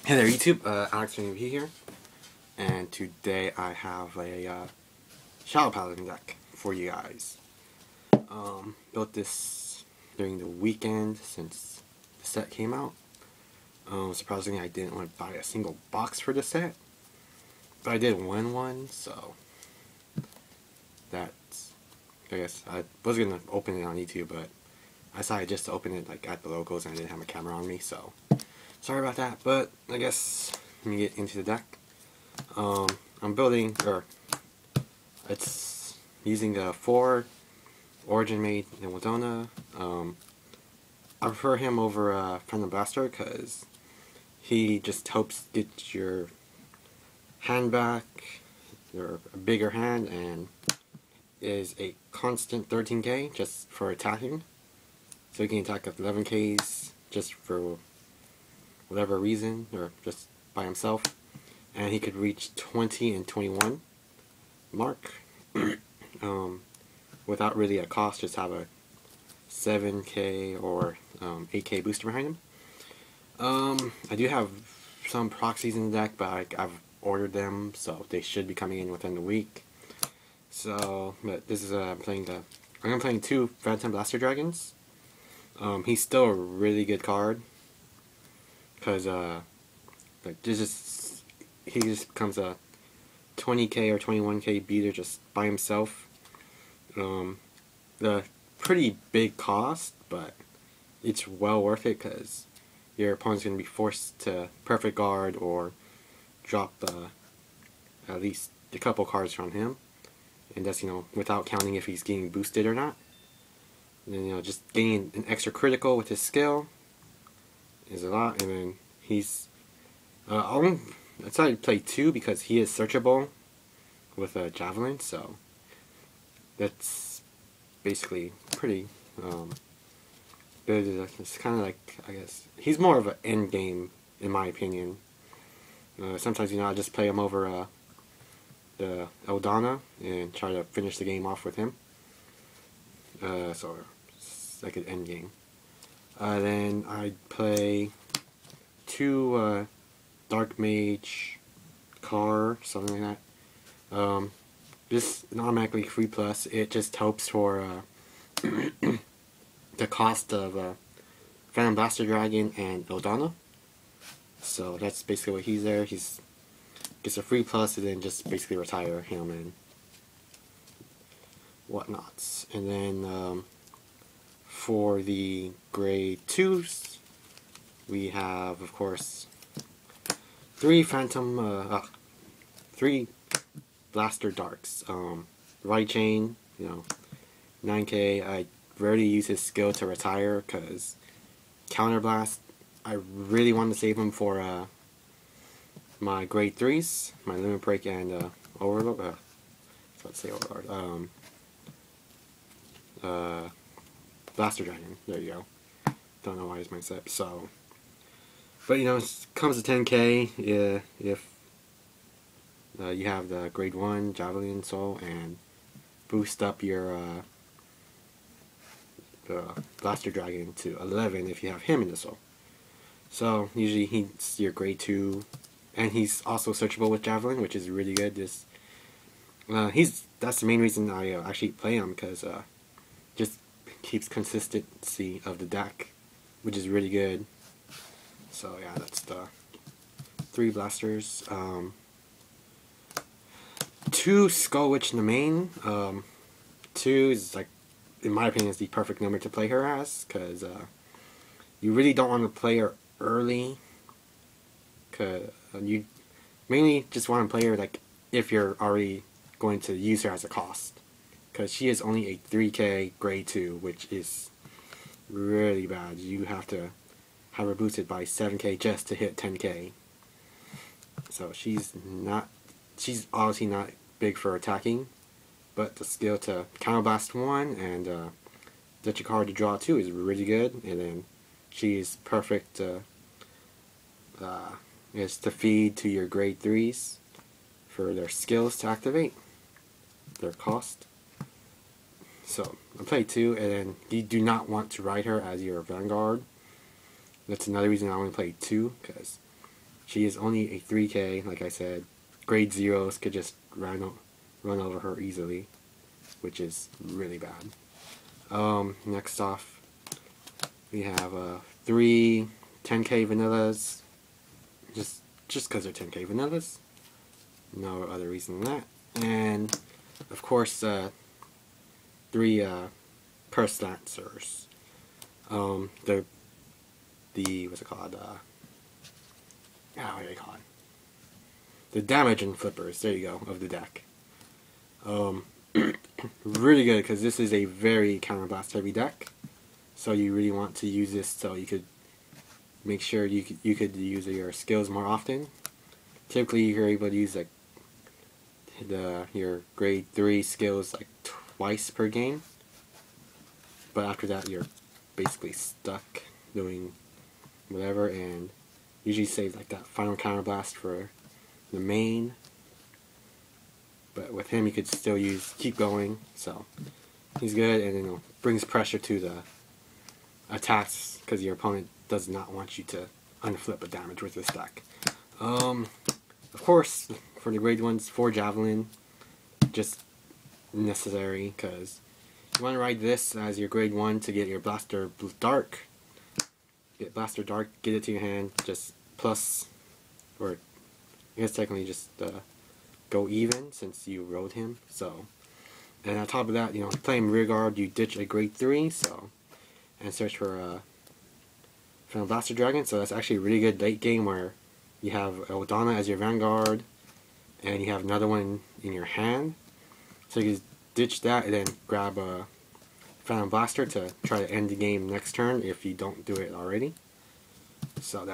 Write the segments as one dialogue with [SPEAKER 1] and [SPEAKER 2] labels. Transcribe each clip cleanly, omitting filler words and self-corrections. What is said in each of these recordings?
[SPEAKER 1] Hey there YouTube, Alex from here, and today I have a Shadow Paladin deck for you guys. Built this during the weekend since the set came out. Surprisingly I didn't want to buy a single box for the set, but I did win one, so that's, I guess, I was going to open it on YouTube, but I decided just to open it like at the locals and I didn't have my camera on me, so sorry about that, but I guess let me get into the deck. I'm building, or it's using the 4 Origin Mage Ildona. I prefer him over Phantom Blaster because he just helps get your hand back, your bigger hand, and is a constant 13k just for attacking. So you can attack up 11k's just for whatever reason, or just by himself, and he could reach 20 and 21 mark without really a cost. Just have a 7k or 8k booster behind him. I do have some proxies in the deck, but I've ordered them, so they should be coming in within the week. So, but this is I'm playing 2 Phantom Blaster Dragons. He's still a really good card, because like he just becomes a 20k or 21k beater just by himself. The pretty big cost, but it's well worth it because your opponent's going to be forced to perfect guard or drop at least a couple cards from him, and that's, without counting if he's getting boosted or not. And then, just getting an extra critical with his skill is a lot. And then he's I decided to play 2 because he is searchable with a Javelin, so that's basically pretty good. It's kind of like, I guess he's more of an end game in my opinion. Sometimes I just play him over the Ildona and try to finish the game off with him. So it's like an end game. Then I play 2 Dark Mage Caar, something like that. Just an automatically free plus. It just helps for the cost of Phantom Blaster Dragon and Ildona. So that's basically what he's there. He's gets a free plus and then just basically retire him and whatnots. And then for the grade 2s, we have, of course, 3 Blaster Darks. Right Chain, 9k. I rarely use his skill to retire because Counterblast, I really want to save him for my grade 3s, my Limit Break and Overlord. Let's say Overlord. Blaster Dragon. There you go. Don't know why it's messed up. So, but it comes to 10k if you have the grade 1 Javelin Soul and boost up your the Blaster Dragon to 11 if you have him in the soul. So usually he's your grade 2, and he's also searchable with Javelin, which is really good. That's the main reason I actually play him, because just keeps consistency of the deck, which is really good. So yeah, that's the 3 blasters. 2 Skull Witch Nemain. 2 is, like, in my opinion, is the perfect number to play her as, because you really don't want to play her early, because you mainly just want to play her like if you're already going to use her as a cost, because she is only a 3k grade 2, which is really bad. You have to have her boosted by 7k just to hit 10k. So she's obviously not big for attacking, but the skill to Counterblast 1 and get your card to draw 2 is really good. And then she's perfect to feed to your grade 3s for their skills to activate, their cost. So I play 2, and then you do not want to ride her as your Vanguard. That's another reason I want to play 2, because She is only a 3k, like I said. Grade 0s could just run over her easily, which is really bad. Next off, we have 3 10k vanillas, just because they're 10k vanillas. No other reason than that. And of course, 3 Curse Lancers. The what's it called? What do they call it? The damage and flippers. There you go, of the deck. Really good, because this is a very counterblast heavy deck. So you really want to use this so you could make sure you could use your skills more often. Typically, you're able to use like your grade 3 skills like twice per game. But after that, you're basically stuck doing whatever, and usually save like that final counterblast for Nemain. But with him, you could still keep going, so he's good, and then brings pressure to the attacks because your opponent does not want you to unflip a damage with this deck. Of course, for the grade 1s, 4 Javelin, just necessary because you want to ride this as your grade 1 to get your Blaster Dark. Get Blaster Dark, get it to your hand, just plus, or I guess technically just go even since you rode him. So, and on top of that, playing rear guard, you ditch a grade 3, so, and search for Phantom Blaster Dragon. So that's actually a really good late game where you have Ildona as your vanguard, and you have another one in your hand. So you can ditch that and then grab a Phantom Blaster to try to end the game next turn if you don't do it already. So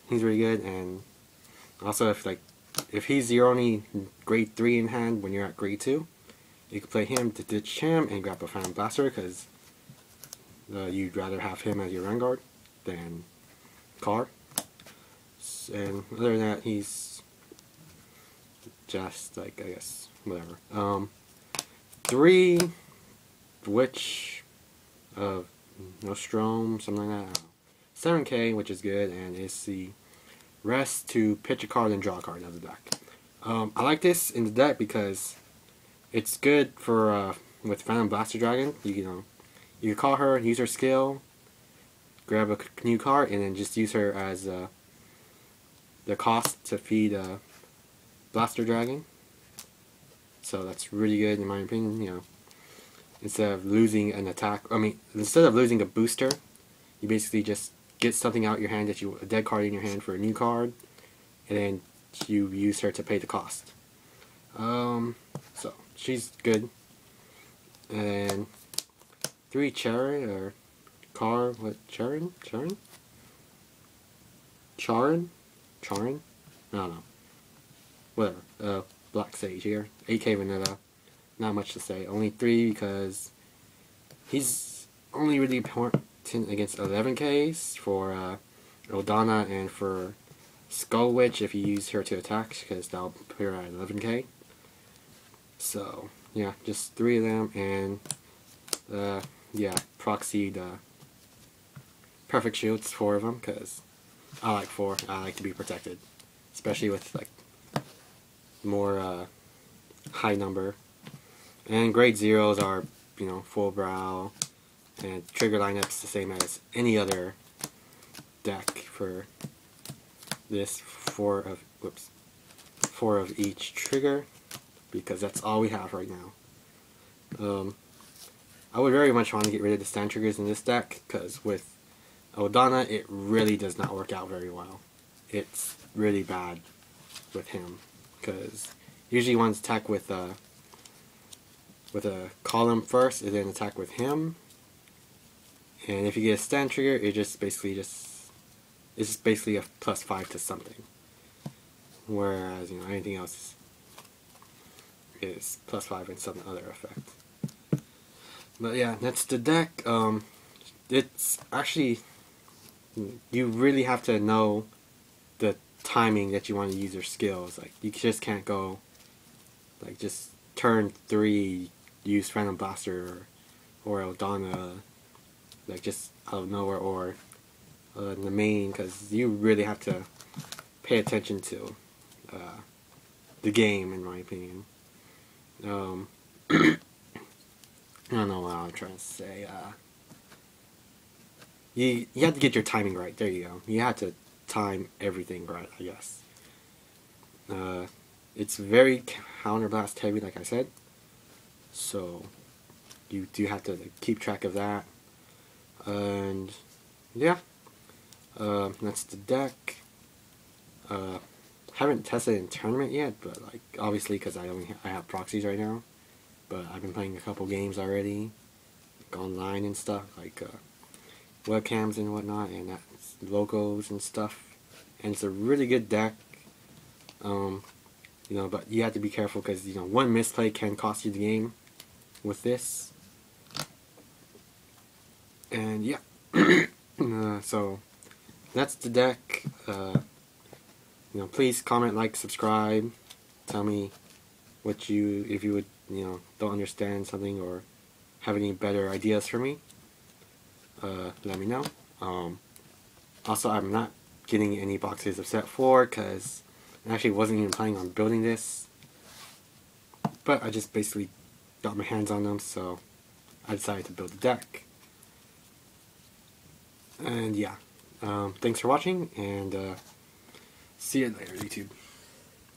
[SPEAKER 1] he's really good. And also if he's your only grade 3 in hand when you're at grade 2, you can play him to ditch him and grab a Phantom Blaster because you'd rather have him as your vanguard than Caar. And other than that, he's just I guess whatever. 3 Witch of Nostrum, something like that. 7k, which is good, and it's the rest to pitch a card and draw a card out of the deck. I like this in the deck because it's good for with Phantom Blaster Dragon. You can call her, use her skill, grab a new card, and then just use her as the cost to feed Blaster Dragon. So that's really good in my opinion. Instead of losing an attack, instead of losing a booster, you basically just get something out your hand a dead card in your hand for a new card, and then you use her to pay the cost. So she's good. And 3 Charon or Caar, what, Charon? I don't know. Whatever. Black Sage here. 8k vanilla. Not much to say. Only 3 because he's only really important against 11ks for Ildona and for Skull Witch if you use her to attack because that'll put her at 11k. So yeah, just 3 of them, and yeah, proxy the perfect shields, 4 of them, because I like 4. I like to be protected, especially with like more high number. And grade 0s are Fullbau, and trigger lineups the same as any other deck for this 4 of each trigger, because that's all we have right now. I would very much want to get rid of the stand triggers in this deck, because with Ildona it really does not work out very well. It's really bad with him, because usually one's attack with a column first and then attack with him, and if you get a stand trigger, it just basically it's just basically a +5 to something, whereas anything else is +5 and some other effect. But yeah, that's the deck. It's actually, you really have to know the timing that you want to use your skills. Like, you just can't go like just turn 3 use Phantom Blaster or Ildona like just out of nowhere, or Nemain, because you really have to pay attention to the game, in my opinion. I don't know what I'm trying to say. You have to get your timing right. There you go. You have to time everything right, I guess. It's very counterblast heavy, like I said. So you do have to keep track of that. And yeah, that's the deck. Haven't tested it in tournament yet, but like obviously because I have proxies right now. But I've been playing a couple games already, like online and stuff, like webcams and whatnot, and that's logos and stuff. And it's a really good deck. You know, but you have to be careful because, you know, one misplay can cost you the game with this. And yeah, so that's the deck. You know, please comment, like, subscribe. Tell me what if you would, you know, don't understand something or have any better ideas for me. Let me know. Also, I'm not getting any boxes of set 4 because I actually wasn't even planning on building this, but I just basically got my hands on them, so I decided to build the deck. And yeah, thanks for watching, and see you later, YouTube.